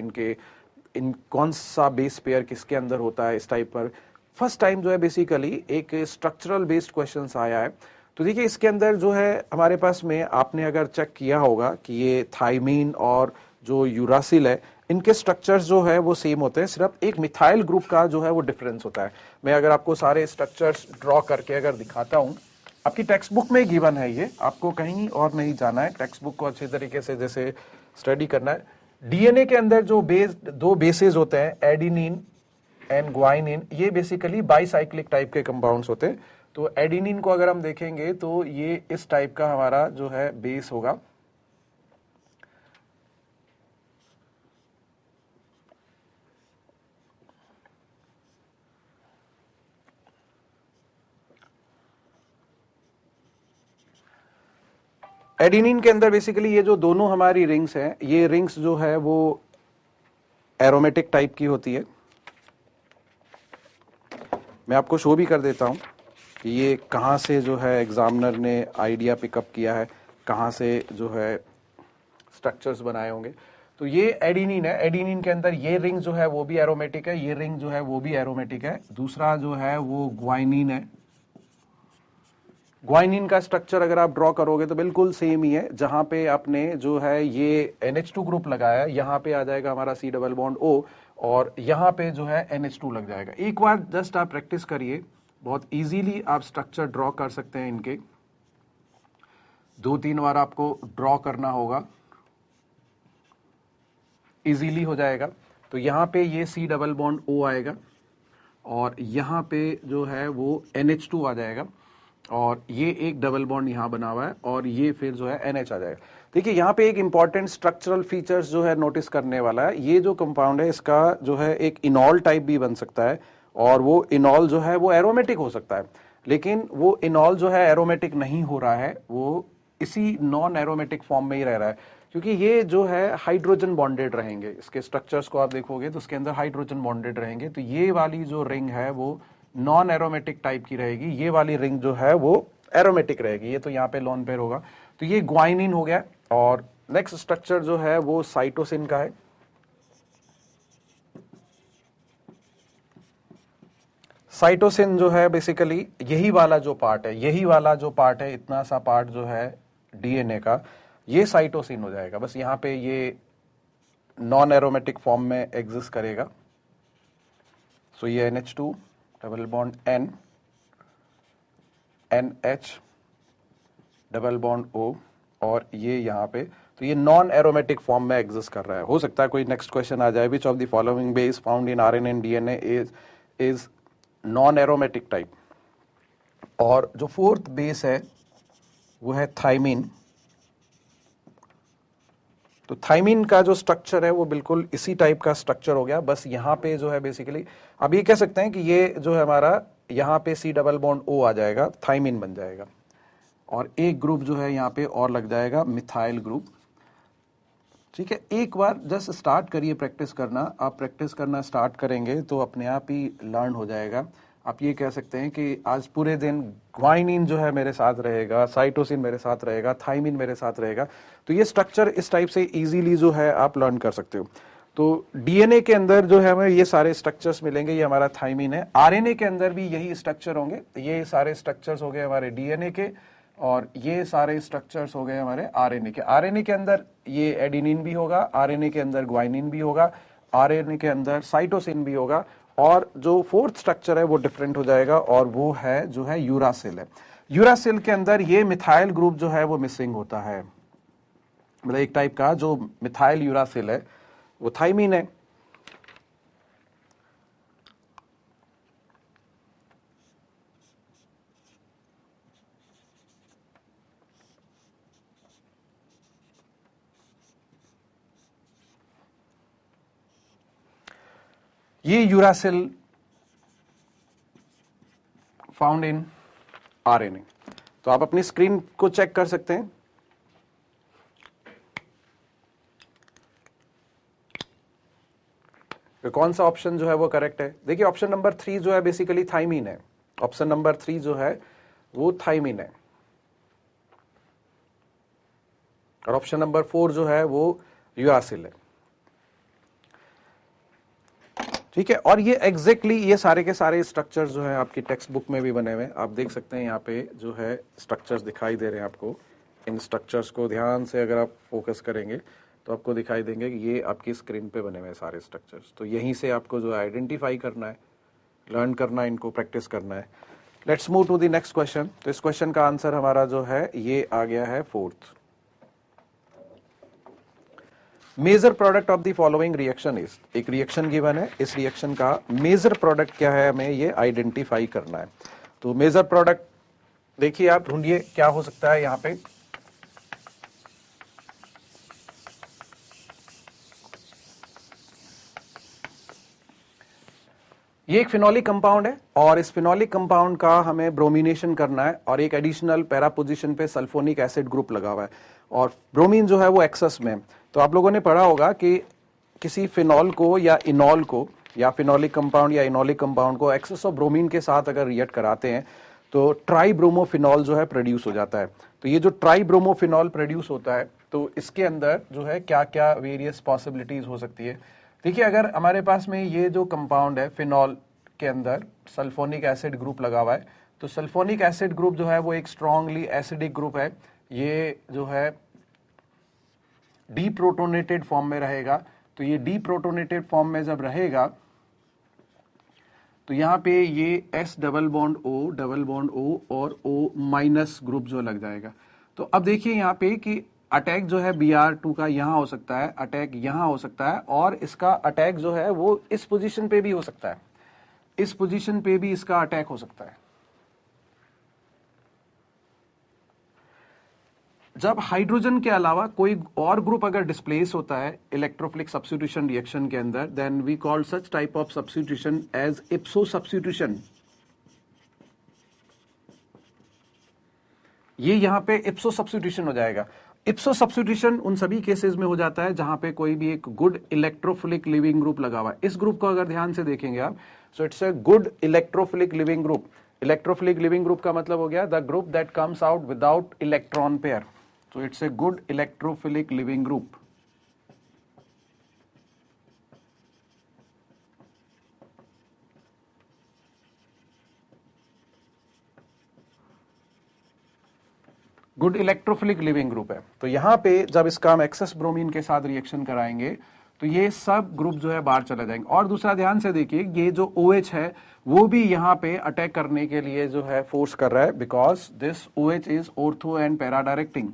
इन कौन सा बेस पेयर किसके अंदर होता है, इस टाइप पर फर्स्ट टाइम जो है बेसिकली एक स्ट्रक्चरल बेस्ड क्वेश्चन आया है। तो देखिए इसके अंदर जो है हमारे पास में आपने अगर चेक किया होगा कि ये थाइमिन और जो यूरासिल है इनके स्ट्रक्चर्स जो है वो सेम होते हैं, सिर्फ एक मिथाइल ग्रुप का जो है वो डिफरेंस होता है। मैं अगर आपको सारे स्ट्रक्चर्स ड्रॉ करके अगर दिखाता हूं, आपकी टेक्स्ट बुक में गिवन है, ये आपको कहीं और नहीं जाना है, टेक्स्ट बुक को अच्छे तरीके से जैसे स्टडी करना है। डीएनए के अंदर जो दो बेसेस होते हैं, एडिनिन एंड ग्वाइनिन, ये बेसिकली बाइसाइक्लिक टाइप के कंपाउंड्स होते हैं। तो एडिनिन को अगर हम देखेंगे तो ये इस टाइप का हमारा जो है बेस होगा, एडिनिन के अंदर बेसिकली ये जो दोनों हमारी रिंग्स हैं, ये रिंग्स जो है वो एरोमेटिक टाइप की होती है। मैं आपको शो भी कर देता हूं कि ये कहां से जो है एग्जामिनर ने आइडिया पिकअप किया है, कहां से जो है स्ट्रक्चर्स बनाए होंगे। तो ये एडिनिन है, एडिनिन के अंदर ये रिंग जो है वो भी एरोमेटिक है, ये रिंग जो है वो भी एरोमेटिक है। दूसरा जो है वो ग्वाइनिन है, ग्वाइनिन का स्ट्रक्चर अगर आप ड्रॉ करोगे तो बिल्कुल सेम ही है, जहां पे आपने जो है ये NH2 ग्रुप लगाया, यहां पे आ जाएगा हमारा C डबल बॉन्ड O और यहां पे जो है NH2 लग जाएगा। एक बार जस्ट आप प्रैक्टिस करिए, बहुत इजीली आप स्ट्रक्चर ड्रॉ कर सकते हैं इनके, 2-3 बार आपको ड्रॉ करना होगा, इजीली हो जाएगा। तो यहां पे ये C डबल बॉन्ड O आएगा और यहां पे जो है वो NH2 आ जाएगा और ये एक डबल बॉन्ड यहां बना हुआ है और ये फिर जो है NH आ जाएगा। देखिए यहां पे एक इंपॉर्टेंट स्ट्रक्चरल फीचर्स जो है नोटिस करने वाला है, ये जो कंपाउंड है इसका जो है एक इनॉल टाइप भी बन सकता है और वो इनॉल जो है वो एरोमेटिक हो सकता है, लेकिन वो इनॉल जो है एरोमेटिक नहीं हो रहा है, वो इसी नॉन एरोमेटिक फॉर्म में ही रह रहा है, क्योंकि ये जो है हाइड्रोजन बॉन्डेड रहेंगे। इसके स्ट्रक्चर्स को आप देखोगे तो उसके अंदर हाइड्रोजन बॉन्डेड रहेंगे। तो ये वाली जो रिंग है वो नॉन एरोमेटिक टाइप की रहेगी, ये वाली रिंग जो है वो एरोमेटिक रहेगी। ये तो यहाँ पे लोन पेयर होगा। तो ये ग्वाइनिन हो गया और नेक्स्ट स्ट्रक्चर जो है वो साइटोसिन का है। साइटोसिन जो है बेसिकली यही वाला जो पार्ट है, यही वाला जो पार्ट है, इतना सा पार्ट जो है डीएनए का, ये साइटोसिन हो जाएगा। बस यहां पे ये नॉन एरोमेटिक फॉर्म में एग्जिस्ट करेगा। सो ये NH2 double bond N, NH double bond O, और ये यहां पे, तो ये नॉन एरोमेटिक फॉर्म में एग्जिस्ट कर रहा है। हो सकता है कोई नेक्स्ट क्वेश्चन आ जाए, which of the following base found in RNA and DNA is non aromatic type. और जो फोर्थ बेस है वो है थाइमिन। तो थाइमिन का जो स्ट्रक्चर है वो बिल्कुल इसी टाइप का स्ट्रक्चर हो गया। बस यहाँ पे जो है बेसिकली अब ये कह सकते हैं कि ये जो है हमारा यहाँ पे C डबल बॉन्ड O आ जाएगा, थाइमिन बन जाएगा, और एक ग्रुप जो है यहाँ पे और लग जाएगा, मिथाइल ग्रुप। ठीक है, एक बार जस्ट स्टार्ट करिए प्रैक्टिस करना। आप प्रैक्टिस करना स्टार्ट करेंगे तो अपने आप ही लर्न हो जाएगा। आप ये कह सकते हैं कि आज पूरे दिन ग्वाइनिन जो है मेरे साथ रहेगा, साइटोसिन मेरे साथ रहेगा, थाइमिन मेरे साथ रहेगा। तो ये स्ट्रक्चर इस टाइप से इजीली जो है आप लर्न कर सकते हो। तो डीएनए के अंदर जो है हमें ये सारे स्ट्रक्चर्स मिलेंगे, ये हमारा थाइमिन है। आरएनए के अंदर भी यही स्ट्रक्चर होंगे, ये सारे स्ट्रक्चर्स हो गए हमारे डीएनए के, और ये सारे स्ट्रक्चर्स हो गए हमारे आरएनए के। आरएनए के अंदर ये एडेनिन भी होगा, आरएनए के अंदर ग्वाइनिन भी होगा, आरएनए के अंदर साइटोसिन भी होगा, और जो फोर्थ स्ट्रक्चर है वो डिफरेंट हो जाएगा, और वो है जो है यूरासिल है। यूरासिल के अंदर ये मिथाइल ग्रुप जो है वो मिसिंग होता है, मतलब एक टाइप का जो मिथाइल यूरासिल है वो थाइमिन है। ये यूरासिल फाउंड इन आरएनए। तो आप अपनी स्क्रीन को चेक कर सकते हैं। तो कौन सा ऑप्शन जो है वो करेक्ट है? देखिए ऑप्शन नंबर 3 जो है बेसिकली थाइमिन है। ऑप्शन नंबर 3 जो है वो थाइमिन है, और ऑप्शन नंबर 4 जो है वो यूरासिल है। ठीक है, और ये एग्जैक्टली ये सारे के सारे स्ट्रक्चर्स जो है आपकी टेक्स्ट बुक में भी बने हुए हैं। आप देख सकते हैं यहाँ पे जो है स्ट्रक्चर्स दिखाई दे रहे हैं आपको। इन स्ट्रक्चर्स को ध्यान से अगर आप फोकस करेंगे तो आपको दिखाई देंगे कि ये आपकी स्क्रीन पे बने हुए हैं सारे स्ट्रक्चर्स। तो यहीं से आपको जो है आइडेंटिफाई करना है, लर्न करना है, इनको प्रैक्टिस करना है। Let's move to the next question. तो इस क्वेश्चन का आंसर हमारा जो है ये आ गया है fourth. Major product of the following reaction is, एक रिएक्शन गिवन है, इस रिएक्शन का मेजर प्रोडक्ट क्या है हमें ये आइडेंटिफाई करना है। तो मेजर प्रोडक्ट देखिए आप ढूंढिए क्या हो सकता है यहाँ पे। ये एक फिनोलिक कंपाउंड है, और इस फिनोलिक कंपाउंड का हमें ब्रोमिनेशन करना है, और एक एडिशनल पैरा पोजीशन पे सल्फोनिक एसिड ग्रुप लगा हुआ है, और ब्रोमीन जो है वो एक्सेस में। तो आप लोगों ने पढ़ा होगा कि किसी फिनॉल को या इनॉल को, या फिनोलिक कंपाउंड या इनोलिक कंपाउंड को एक्सेस ऑफ ब्रोमीन के साथ अगर रिएक्ट कराते हैं तो ट्राइब्रोमोफिनॉल जो है प्रोड्यूस हो जाता है। तो ये जो ट्राइब्रोमोफिनॉल प्रोड्यूस होता है, तो इसके अंदर जो है क्या क्या वेरियस पॉसिबिलिटीज हो सकती है। देखिए अगर हमारे पास में ये जो कंपाउंड है फिनॉल के अंदर सल्फोनिक एसिड ग्रुप लगा हुआ है, तो सल्फोनिक एसिड ग्रुप जो है वो एक स्ट्रांगली एसिडिक ग्रुप है। ये जो है डीप्रोटोनेटेड फॉर्म में रहेगा। तो ये डीप्रोटोनेटेड फॉर्म में जब रहेगा तो यहाँ पे ये S डबल बॉन्ड O और O माइनस ग्रुप जो लग जाएगा। तो अब देखिए यहाँ पे कि अटैक जो है Br2 का यहाँ हो सकता है, अटैक यहाँ हो सकता है, और इसका अटैक जो है वो इस पोजीशन पे भी हो सकता है, इस पोजीशन पे भी इसका अटैक हो सकता है। जब हाइड्रोजन के अलावा कोई और ग्रुप अगर डिस्प्लेस होता है इलेक्ट्रोफिलिक सब्स्टिट्यूशन रिएक्शन के अंदर, then we call such type of substitution as ipso substitution. ये यहां पे इप्सो सब्स्टिट्यूशन हो जाएगा। इप्सो सब्स्टिट्यूशन उन सभी केसेस में हो जाता है जहां पे कोई भी एक गुड इलेक्ट्रोफिलिक लिविंग ग्रुप लगा हुआ है। इस ग्रुप को अगर ध्यान से देखेंगे आप, so it's a good electrophilic leaving group. Electrophilic leaving group का मतलब हो गया the group that comes out without electron pair. So it's a good electrophilic living group. Good electrophilic leaving group है। तो यहां पे जब इसका हम एक्सेस ब्रोमीन के साथ रिएक्शन कराएंगे तो ये सब ग्रुप जो है बाहर चले जाएंगे। और दूसरा ध्यान से देखिए, ये जो OH है वो भी यहां पे अटैक करने के लिए जो है फोर्स कर रहा है, because this OH is ortho and para directing.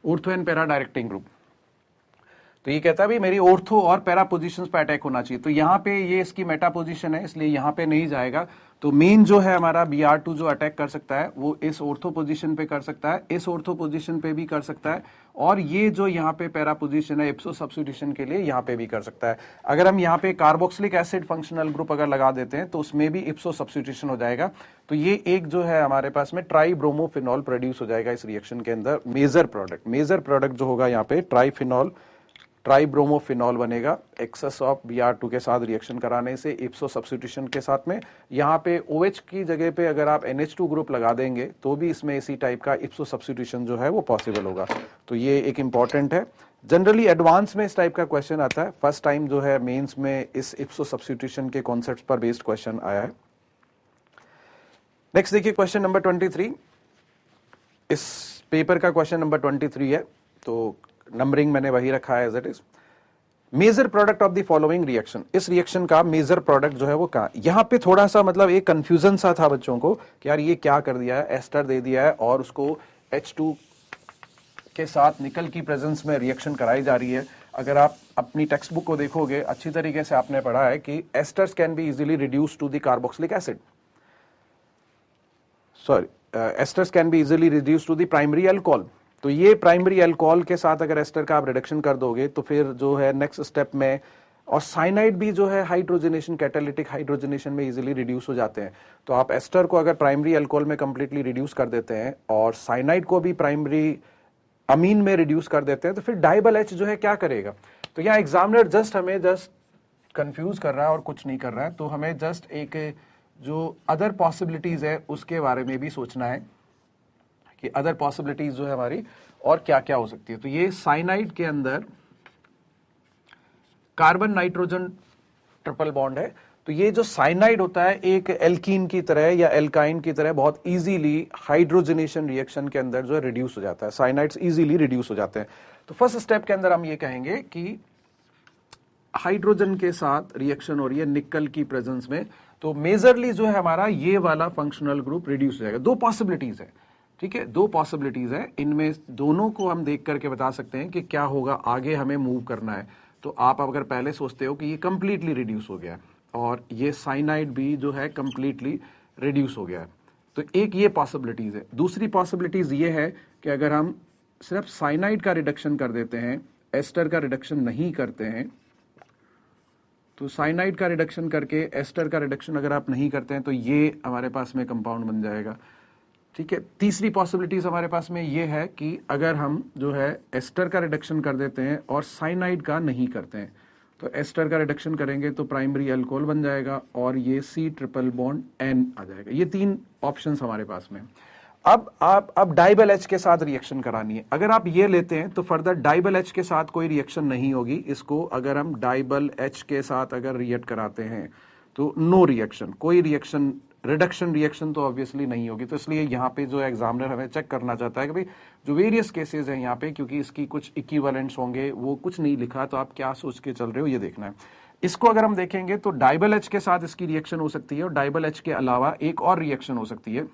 Ortho and para directing group. तो ये कहता है भाई मेरी ऑर्थो और पैरा पोजीशंस पे अटैक होना चाहिए। तो यहां पे ये इसकी मेटा पोजीशन है, इसलिए यहां पे नहीं जाएगा। तो मेन जो है हमारा Br2 जो अटैक कर सकता है वो इस ऑर्थो पोजीशन पे कर सकता है, इस ऑर्थो पोजीशन पे भी कर सकता है, और ये जो यहाँ पे पैरा पोजीशन है इप्सो सब्स्टिट्यूशन के लिए यहाँ पे भी कर सकता है। अगर हम यहाँ पे कार्बोक्सिलिक एसिड फंक्शनल ग्रुप अगर लगा देते हैं तो उसमें भी इप्सो सब्स्टिट्यूशन हो जाएगा। तो ये एक जो है हमारे पास में ट्राइब्रोमोफिनॉल प्रोड्यूस हो जाएगा इस रिएक्शन के अंदर। मेजर प्रोडक्ट जो होगा यहाँ पे ट्राइब्रोमोफिनॉल बनेगा एक्सेस ऑफ Br2 के साथ रिएक्शन कराने से इप्सो सब्स्टिट्यूशन के साथ में। यहाँ पे OH की जगह पे अगर आप NH2 ग्रुप लगा देंगे तो भी इसमें इसी टाइप का इप्सो सब्स्टिट्यूशन जो है वो पॉसिबल होगा। तो ये एक इंपॉर्टेंट है। जनरली एडवांस में इस टाइप का क्वेश्चन आता है, फर्स्ट टाइम जो है मेंस में इस इप्सो सब्स्टिट्यूशन के कॉन्सेप्ट पर बेस्ड क्वेश्चन आया है। नेक्स्ट देखिए क्वेश्चन नंबर 23, इस पेपर का क्वेश्चन नंबर 23 है, तो नंबरिंग मैंने वही रखा है as it is. Major product of the following reaction, इस रिएक्शन का मेजर प्रोडक्ट जो है वो कहां। यहां पे थोड़ा सा मतलब एक कंफ्यूजन सा था बच्चों को कि यार ये क्या कर दिया है, एस्टर दे दिया है और उसको H2 के साथ निकल की प्रेजेंस में रिएक्शन कराई जा रही है। अगर आप अपनी टेक्स्ट बुक को देखोगे अच्छी तरीके से आपने पढ़ा है कि esters can be easily reduce to the carboxylic acid, esters can be easily reduce to the primary alcohol. तो ये प्राइमरी अल्कोहल के साथ अगर एस्टर का आप रिडक्शन कर दोगे तो फिर जो है नेक्स्ट स्टेप में, और साइनाइड भी जो है हाइड्रोजनेशन, कैटालिटिक हाइड्रोजनेशन में इजीली रिड्यूस हो जाते हैं। तो आप एस्टर को अगर प्राइमरी अल्कोहल में कंप्लीटली रिड्यूस कर देते हैं और साइनाइड को भी प्राइमरी अमीन में रिड्यूस कर देते हैं तो फिर डाइबल H जो है क्या करेगा। तो यहाँ एग्जामिनर हमें कंफ्यूज कर रहा है और कुछ नहीं कर रहा है। तो हमें जस्ट एक जो अदर पॉसिबिलिटीज है उसके बारे में भी सोचना है कि अदर पॉसिबिलिटीज जो है हमारी और क्या क्या हो सकती है। तो ये साइनाइड के अंदर कार्बन नाइट्रोजन ट्रिपल बॉन्ड है। तो ये जो साइनाइड होता है एक एल्कीन की तरह या एल्काइन की तरह बहुत इजीली हाइड्रोजनेशन रिएक्शन के अंदर जो है रिड्यूस हो जाता है, साइनाइड्स इजीली रिड्यूस हो जाते हैं। तो फर्स्ट स्टेप के अंदर हम ये कहेंगे कि हाइड्रोजन के साथ रिएक्शन हो रही है निकल की प्रेजेंस में, तो मेजरली जो है हमारा ये वाला फंक्शनल ग्रुप रिड्यूस हो जाएगा। दो पॉसिबिलिटीज है, ठीक है, दो पॉसिबिलिटीज है, इनमें दोनों को हम देख करके बता सकते हैं कि क्या होगा, आगे हमें मूव करना है। तो आप अगर पहले सोचते हो कि ये कंप्लीटली रिड्यूस हो गया है और ये साइनाइड भी जो है कंप्लीटली रिड्यूस हो गया है, तो एक ये पॉसिबिलिटीज है। दूसरी पॉसिबिलिटीज ये है कि अगर हम सिर्फ साइनाइड का रिडक्शन कर देते हैं, एस्टर का रिडक्शन नहीं करते हैं, तो साइनाइड का रिडक्शन करके एस्टर का रिडक्शन अगर आप नहीं करते हैं तो ये हमारे पास में कंपाउंड बन जाएगा, ठीक है। तीसरी पॉसिबिलिटीज हमारे पास में ये है कि अगर हम जो है एस्टर का रिडक्शन कर देते हैं और साइनाइड का नहीं करते हैं, तो एस्टर का रिडक्शन करेंगे तो प्राइमरी अल्कोहल बन जाएगा और ये C ट्रिपल बॉन्ड N आ जाएगा। ये तीन ऑप्शंस हमारे पास में। अब डाइबल H के साथ रिएक्शन करानी है। अगर आप ये लेते हैं तो फर्दर डाइबल H के साथ कोई रिएक्शन नहीं होगी। इसको अगर हम डाइबल H के साथ अगर रिएक्ट कराते हैं तो नो रिएक्शन, कोई रिएक्शन, रिडक्शन रिएक्शन तो ऑब्वियसली नहीं होगी। तो इसलिए यहाँ पे जो एग्जामिनर हमें चेक करना चाहता है कि भाई जो वेरियस केसेस हैं यहाँ पे, क्योंकि इसकी कुछ इक्विवेलेंट्स होंगे, वो कुछ नहीं लिखा, तो आप क्या सोच के चल रहे हो ये देखना है। इसको अगर हम देखेंगे तो डाइबल H के साथ इसकी रिएक्शन हो सकती है और डाइबल H के अलावा एक और रिएक्शन हो सकती है,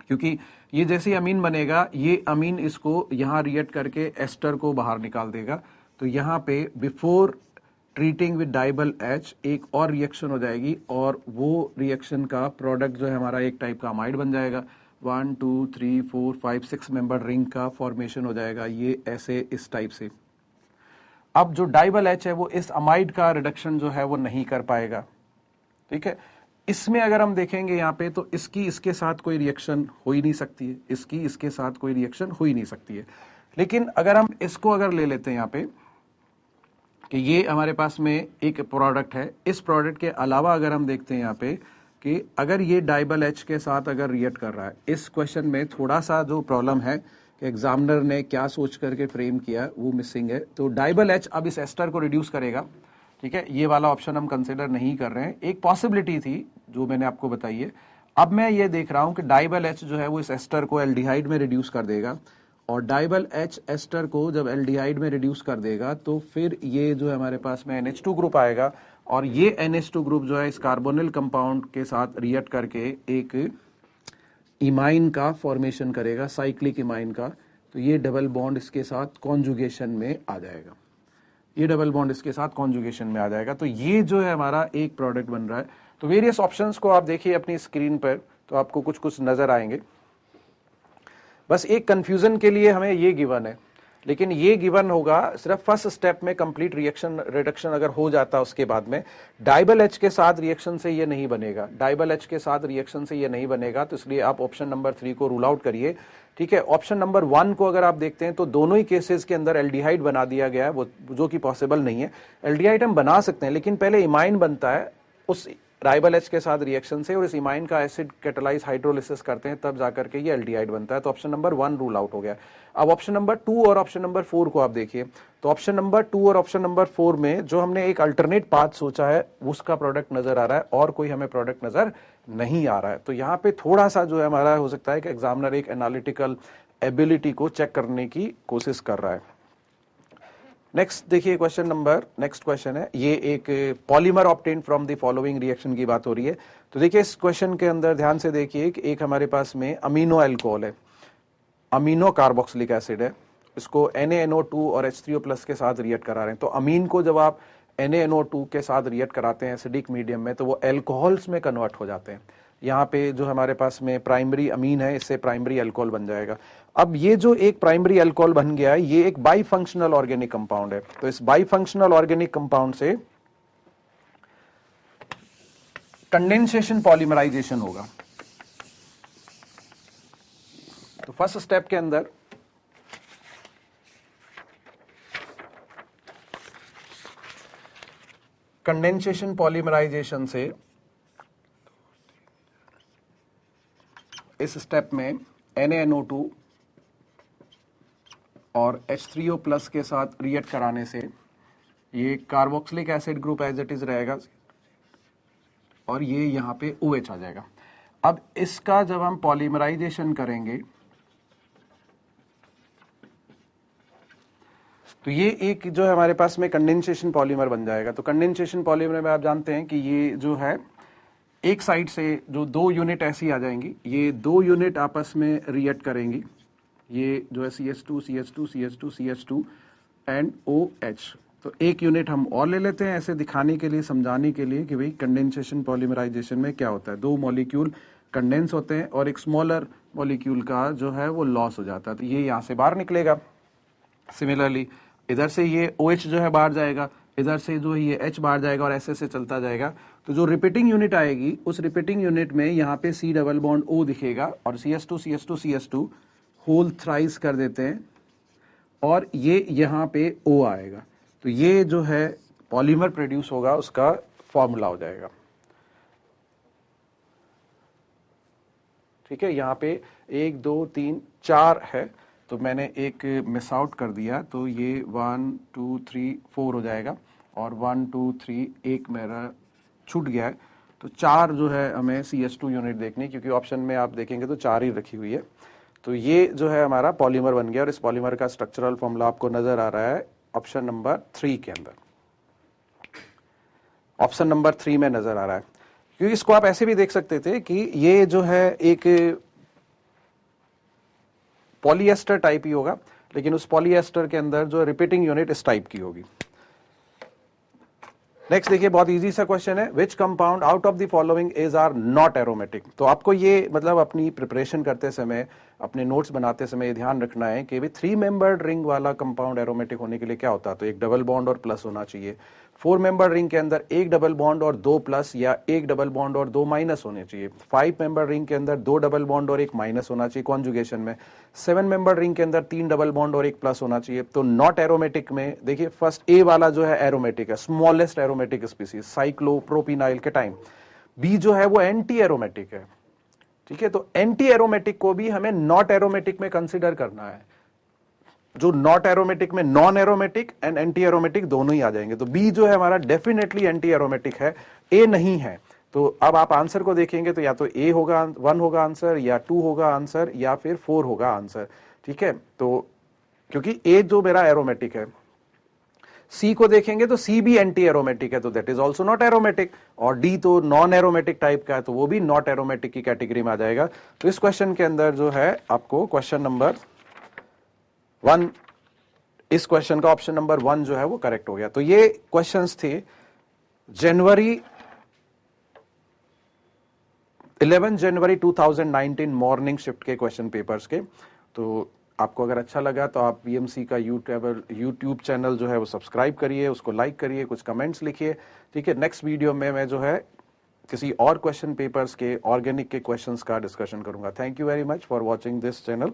क्योंकि ये जैसे ही अमीन बनेगा ये अमीन इसको यहाँ रिएक्ट करके एस्टर को बाहर निकाल देगा। तो यहाँ पे बिफोर ट्रीटिंग विद डाइबल H एक और रिएक्शन हो जाएगी और वो रिएक्शन का प्रोडक्ट जो है हमारा एक टाइप का अमाइड बन जाएगा। 1 2 3 4 5 6 मेंबर रिंग का फॉर्मेशन हो जाएगा, ये ऐसे इस टाइप से। अब जो डाइबल H है वो इस अमाइड का रिडक्शन जो है वो नहीं कर पाएगा, ठीक है। इसमें अगर हम देखेंगे यहाँ पे तो इसकी इसके साथ कोई रिएक्शन हो ही नहीं सकती है, इसकी इसके साथ कोई रिएक्शन हो ही नहीं सकती है। लेकिन अगर हम इसको अगर ले लेते हैं यहाँ पे कि ये हमारे पास में एक प्रोडक्ट है, इस प्रोडक्ट के अलावा अगर हम देखते हैं यहाँ पे कि अगर ये डाइबल H के साथ अगर रिएक्ट कर रहा है, इस क्वेश्चन में थोड़ा सा जो प्रॉब्लम है कि एग्जामिनर ने क्या सोच करके फ्रेम किया वो मिसिंग है। तो डाइबल H अब इस एस्टर को रिड्यूस करेगा, ठीक है, ये वाला ऑप्शन हम कंसिडर नहीं कर रहे हैं। एक पॉसिबिलिटी थी जो मैंने आपको बताई है। अब मैं ये देख रहा हूं कि डाइबल एच जो है वो इस एस्टर को एल्डिहाइड में रिड्यूस कर देगा, और डाइबल एच एस्टर को जब एल्डिहाइड में रिड्यूस कर देगा तो फिर ये जो है हमारे पास में NH2 ग्रुप आएगा, और ये NH2 ग्रुप जो है इस कार्बोनिल कंपाउंड के साथ रिएक्ट करके एक इमाइन का फॉर्मेशन करेगा, साइक्लिक इमाइन का। तो ये डबल बॉन्ड इसके साथ कॉन्जुगेशन में आ जाएगा, ये डबल बॉन्ड इसके साथ कॉन्जुगेशन में आ जाएगा। तो ये जो है हमारा एक प्रोडक्ट बन रहा है। तो वेरियस ऑप्शंस को आप देखिए अपनी स्क्रीन पर, तो आपको कुछ कुछ नजर आएंगे। बस एक कंफ्यूजन के लिए हमें ये गिवन है, लेकिन ये गिवन होगा सिर्फ फर्स्ट स्टेप में। कंप्लीट रिएक्शन रिडक्शन अगर हो जाता उसके बाद में डाइबल एच के साथ रिएक्शन से ये नहीं बनेगा, डाइबल एच के साथ रिएक्शन से ये नहीं बनेगा। तो इसलिए आप ऑप्शन नंबर 3 को रूल आउट करिए। ठीक है, ऑप्शन नंबर 1 को अगर आप देखते हैं तो दोनों ही केसेस के अंदर एल्डिहाइड बना दिया गया है, वो जो कि पॉसिबल नहीं है। एल्डिहाइड हम बना सकते हैं, लेकिन पहले इमाइन बनता है उस डाइबल एच के साथ रिएक्शन से, और इस इमाइन का एसिड कैटालाइज हाइड्रोलिसिस करते हैं, तब जाकर के ये एल्डिहाइड बनता है। तो ऑप्शन नंबर 1 रूल आउट हो गया। अब ऑप्शन नंबर 2 और ऑप्शन नंबर 4 को आप देखिए। तो ऑप्शन नंबर 2 और ऑप्शन नंबर 4 में जो हमने एक अल्टरनेट पाथ सोचा है उसका प्रोडक्ट नजर आ रहा है, और कोई हमें प्रोडक्ट नजर नहीं आ रहा है। तो यहाँ पे थोड़ा सा जो है हमारा हो सकता है कि एग्जामिनर एक एनालिटिकल एबिलिटी को चेक करने की कोशिश कर रहा है। नेक्स्ट देखिए नेक्स्ट क्वेश्चन है, ये एक polymer obtain from the following reaction की बात हो रही है। तो देखिए इस क्वेश्चन के अंदर ध्यान से देखिए कि एक हमारे पास में अमीनो अल्कोहल है, अमीनो कार्बोक्सिलिक एसिड है, इसको NaNO2 और H3O+ के साथ रिएक्ट करा रहे हैं। तो अमीन को जब आप NaNO2 के साथ रिएक्ट कराते हैं एसिडिक मीडियम में, तो वो एल्कोहल्स में कन्वर्ट हो जाते हैं। यहाँ पे जो हमारे पास में प्राइमरी अमीन है, इससे प्राइमरी अल्कोहल बन जाएगा। अब ये जो एक प्राइमरी अल्कोहल बन गया है, ये एक बाईफंक्शनल ऑर्गेनिक कंपाउंड है। तो इस बाईफंक्शनल ऑर्गेनिक कंपाउंड से कंडेंसेशन पॉलीमराइजेशन होगा। तो फर्स्ट स्टेप के अंदर कंडेंसेशन पॉलीमराइजेशन से इस स्टेप में NaNO2 और H3O+ के साथ रिएक्ट कराने से ये carboxylic acid group as it is रहेगा, और ये यहां पे OH आ जाएगा। अब इसका जब हम पॉलीमराइजेशन करेंगे तो ये एक जो है हमारे पास में कंडेंसेशन पॉलीमर बन जाएगा। तो कंडेंसेशन पॉलीमर में आप जानते हैं कि ये जो है एक साइड से जो 2 यूनिट ऐसी आ जाएंगी, ये 2 यूनिट आपस में रिएक्ट करेंगी, ये जो है CH2 CH2 CH2 CH2 and OH। तो एक यूनिट हम और ले लेते हैं ऐसे दिखाने के लिए, समझाने के लिए कि भाई कंडेंसेशन पॉलीमराइजेशन में क्या होता है। 2 मॉलिक्यूल कंडेंस होते हैं और एक स्मॉलर मॉलिक्यूल का जो है वो लॉस हो जाता है, तो ये यहां से बाहर निकलेगा। सिमिलरली इधर से ये OH जो है बाहर जाएगा, इधर से जो है ये H बाहर जाएगा, और ऐसे से चलता जाएगा। तो जो रिपीटिंग यूनिट आएगी उस रिपीटिंग यूनिट में यहाँ पे C डबल बॉन्ड O दिखेगा, और CH2 CH2 CH2 whole thrice कर देते हैं, और ये यहाँ पे O आएगा। तो ये जो है पॉलीमर प्रोड्यूस होगा, उसका फॉर्मूला हो जाएगा। ठीक है, यहाँ पे 1 2 3 4 है, तो मैंने एक मिस आउट कर दिया, तो ये 1 2 3 4 हो जाएगा, और 1 2 3 एक मेरा छूट गया है। तो 4 जो है हमें CH2 यूनिट देखनी, क्योंकि ऑप्शन में आप देखेंगे तो 4 ही रखी हुई है। तो ये जो है हमारा पॉलीमर बन गया, और इस पॉलीमर का स्ट्रक्चरल फॉर्मूला आपको नजर आ रहा है ऑप्शन नंबर 3 के अंदर, ऑप्शन नंबर 3 में नजर आ रहा है। क्योंकि इसको आप ऐसे भी देख सकते थे कि ये जो है एक पॉलीएस्टर टाइप ही होगा, लेकिन उस पॉलीएस्टर के अंदर जो रिपीटिंग यूनिट इस टाइप की होगी। नेक्स्ट देखिए, बहुत इजी सा क्वेश्चन है, which compound out of the following is are not aromatic. तो आपको ये मतलब अपनी प्रिपरेशन करते समय, अपने नोट्स बनाते समय ये ध्यान रखना है कि 3 मेंबर्ड रिंग वाला कंपाउंड एरोमेटिक होने के लिए क्या होता है, तो एक डबल बॉन्ड और प्लस होना चाहिए। 4 मेंबर रिंग के अंदर एक डबल बॉन्ड और 2 प्लस, या एक डबल बॉन्ड और 2 माइनस होने चाहिए। 5 मेंबर रिंग के अंदर 2 डबल बॉन्ड और 1 माइनस होना चाहिए कॉन्जुगेशन में। 7 मेंबर रिंग के अंदर 3 डबल बॉन्ड और 1 प्लस होना चाहिए। तो नॉट एरोमेटिक में देखिए फर्स्ट ए वाला जो है एरोमेटिक है, स्मॉलेस्ट एरोमेटिक स्पीसीज साइक्लोप्रोपिनाइल के टाइम। बी जो है वो एंटी एरोमेटिक है। ठीक है, तो एंटी एरोमेटिक को भी हमें नॉट एरोमेटिक में कंसीडर करना है। जो नॉट एरोमेटिक में non aromatic and anti aromatic दोनों ही आ जाएंगे। तो बी जो है हमारा डेफिनेटली एंटी एरोमेटिक है, ए नहीं है। तो अब आप आंसर को देखेंगे तो या तो ए होगा 1 होगा आंसर, या 2 होगा आंसर, या फिर 4 होगा आंसर। ठीक है, तो क्योंकि ए जो मेरा एरोमेटिक है, सी को देखेंगे तो सी भी एंटी एरोमेटिक है, तो that is also not aromatic, और डी तो नॉन एरोमेटिक टाइप का है, तो वो भी नॉट एरोमेटिक की कैटेगरी में आ जाएगा। तो इस क्वेश्चन के अंदर जो है आपको क्वेश्चन नंबर 1, इस क्वेश्चन का ऑप्शन नंबर 1 जो है वो करेक्ट हो गया। तो ये क्वेश्चंस थे जनवरी 11 जनवरी 2019 मॉर्निंग शिफ्ट के क्वेश्चन पेपर्स के। तो आपको अगर अच्छा लगा तो आप बीएमसी का यूट्यूब चैनल जो है वो सब्सक्राइब करिए, उसको लाइक करिए, कुछ कमेंट्स लिखिए। ठीक है, नेक्स्ट वीडियो में मैं जो है किसी और क्वेश्चन पेपर्स के ऑर्गेनिक के क्वेश्चंस का डिस्कशन करूंगा। Thank you very much for watching this channel.